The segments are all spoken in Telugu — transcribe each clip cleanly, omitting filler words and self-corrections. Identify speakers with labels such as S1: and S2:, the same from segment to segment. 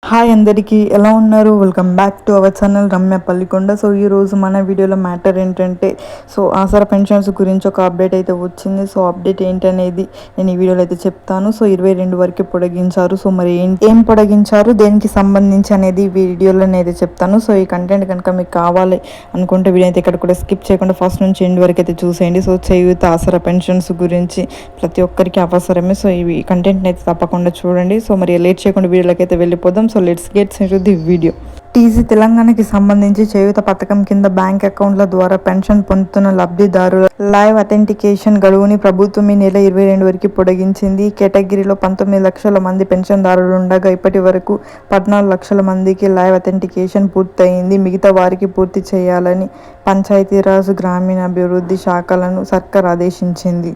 S1: హాయ్ అందరికీ ఎలా ఉన్నారు? Welcome back to our channel Ramya Pallikonda. So ఈరోజు మన వీడియోలో మ్యాటర్ ఏంటంటే ఆసరా పెన్షన్స్ గురించి ఒక అప్డేట్ అయితే వచ్చింది. సో అప్డేట్ ఏంటనేది నేను ఈ వీడియోలో అయితే చెప్తాను. సో 22 వరకు పొడిగించారు. సో మరి ఏం పొడిగించారు, దేనికి సంబంధించి అనేది వీడియోలో అయితే చెప్తాను. సో ఈ కంటెంట్ కనుక మీకు కావాలి అనుకుంటే వీడియో అయితే ఇక్కడ కూడా స్కిప్ చేయకుండా ఫస్ట్ నుంచి ఎండ్ వరకు అయితే చూసేయండి. సో చేయూత ఆసరా పెన్షన్స్ గురించి ప్రతి ఒక్కరికి అవసరమే. సో ఈ కంటెంట్ని అయితే తప్పకుండా చూడండి. సో మరి లేట్ చేయకుండా వీడియోలోకి అయితే వెళ్ళిపోదాం. So let's get into the video. TG తెలంగాణకి సంబంధించి చేయూత పథకం కింద బ్యాంక్ అకౌంట్ల ద్వారా పెన్షన్ పొందుతున్న లబ్ధిదారుల లైవ్ అథెంటికేషన్ గడువుని ప్రభుత్వం ఈ నెల 22 వరకు పొడిగించింది. ఈ కేటగిరీలో 19 లక్షల మంది పెన్షన్దారులు ఉండగా ఇప్పటి వరకు 14 లక్షల మందికి లైవ్ అథెంటికేషన్ పూర్తయింది. మిగతా వారికి పూర్తి చేయాలని పంచాయతీరాజ్ గ్రామీణాభివృద్ధి శాఖలను సర్కార్ ఆదేశించింది.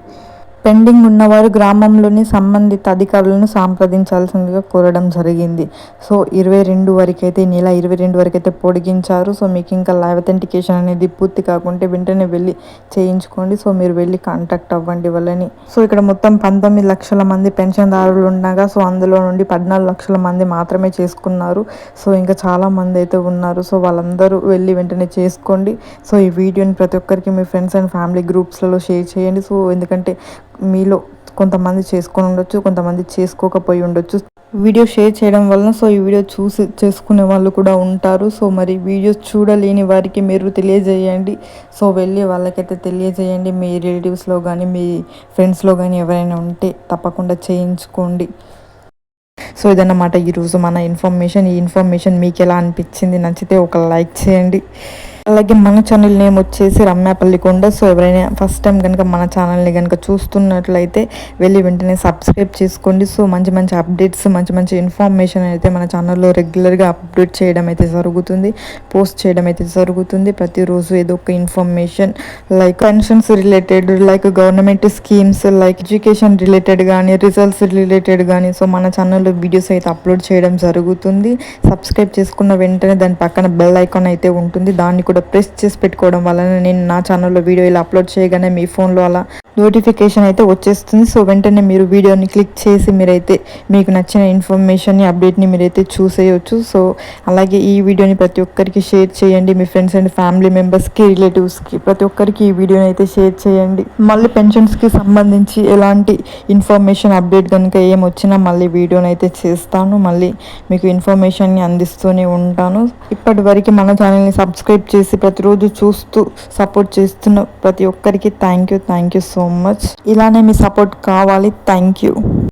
S1: పెండింగ్ ఉన్నవారు గ్రామంలోని సంబంధిత అధికారులను సంప్రదించాల్సిందిగా కోరడం జరిగింది. సో 22 వరకు అయితే, ఈ నెల 22 వరకు అయితే పొడిగించారు. సో మీకు ఇంకా లైవ్ అథెంటికేషన్ అనేది పూర్తి కాకుంటే వెంటనే వెళ్ళి చేయించుకోండి. సో మీరు వెళ్ళి కాంటాక్ట్ అవ్వండి వాళ్ళని. సో ఇక్కడ మొత్తం 19 లక్షల మంది పెన్షన్దారులు ఉండగా సో అందులో నుండి 14 లక్షల మంది మాత్రమే చేసుకున్నారు. సో ఇంకా చాలా మంది అయితే ఉన్నారు. సో వాళ్ళందరూ వెళ్ళి వెంటనే చేసుకోండి. సో ఈ వీడియోని ప్రతి ఒక్కరికి మీ ఫ్రెండ్స్ అండ్ ఫ్యామిలీ గ్రూప్స్లలో షేర్ చేయండి. సో ఎందుకంటే మీలో కొంతమంది చేసుకొని ఉండొచ్చు, కొంతమంది చేసుకోకపోయి ఉండొచ్చు. వీడియో షేర్ చేయడం వలన సో ఈ వీడియో చూసి చేసుకునే వాళ్ళు కూడా ఉంటారు. సో మరి వీడియో చూడలేని వారికి మీరు తెలియజేయండి. సో వెళ్ళి వాళ్ళకైతే తెలియజేయండి. మీ రిలేటివ్స్లో కానీ మీ ఫ్రెండ్స్లో కానీ ఎవరైనా ఉంటే తప్పకుండా చేయించుకోండి. సో ఇదన్నమాట ఈరోజు మన ఇన్ఫర్మేషన్. ఈ ఇన్ఫర్మేషన్ మీకు ఎలా అనిపించింది? నచ్చితే ఒక లైక్ చేయండి. అలాగే మన ఛానల్ నేమ్ వచ్చేసి రమ్య పల్లికొండ. సో ఎవరైనా ఫస్ట్ టైం కనుక మన ఛానల్ని కనుక చూస్తున్నట్లయితే వెళ్ళి వెంటనే సబ్స్క్రైబ్ చేసుకోండి. సో మంచి మంచి అప్డేట్స్, మంచి మంచి ఇన్ఫర్మేషన్ అయితే మన ఛానల్లో రెగ్యులర్గా అప్డేట్ చేయడం అయితే జరుగుతుంది, పోస్ట్ చేయడం అయితే జరుగుతుంది. ప్రతిరోజు ఏదో ఒక information like pensions related, like government schemes, like education related కానీ, రిజల్ట్స్ రిలేటెడ్ కానీ సో మన ఛానల్లో వీడియోస్ అయితే అప్లోడ్ చేయడం జరుగుతుంది. సబ్స్క్రైబ్ చేసుకున్న వెంటనే దాని పక్కన బెల్ ఐకాన్ అయితే ఉంటుంది, దాన్ని కూడా ప్రెస్ చేసి పెట్టుకోవడం వలన నేను నా ఛానల్లో వీడియో ఇలా అప్లోడ్ చేయగానే మీ ఫోన్లో అలా నోటిఫికేషన్ అయితే వచ్చేస్తుంది. సో వెంటనే మీరు వీడియోని క్లిక్ చేసి మీరైతే మీకు నచ్చిన ఇన్ఫర్మేషన్ని, అప్డేట్ని మీరైతే చూసేయచ్చు. సో అలాగే ఈ వీడియోని ప్రతి ఒక్కరికి షేర్ చేయండి. మీ ఫ్రెండ్స్ అండ్ ఫ్యామిలీ మెంబర్స్కి, రిలేటివ్స్కి ప్రతి ఒక్కరికి ఈ వీడియోని అయితే షేర్ చేయండి. మళ్ళీ పెన్షన్స్కి సంబంధించి ఎలాంటి ఇన్ఫర్మేషన్ అప్డేట్ కనుక ఏమొచ్చినా మళ్ళీ వీడియోని అయితే చేస్తాను. మళ్ళీ మీకు ఇన్ఫర్మేషన్ని అందిస్తూనే ఉంటాను. ఇప్పటి వరకు మన ఛానల్ని సబ్స్క్రైబ్ చేసి ప్రతిరోజు చూస్తూ సపోర్ట్ చేస్తున్న ప్రతి ఒక్కరికి థ్యాంక్ యూ సో మచ్. ఇలానే మీ సపోర్ట్ కావాలి. Thank you.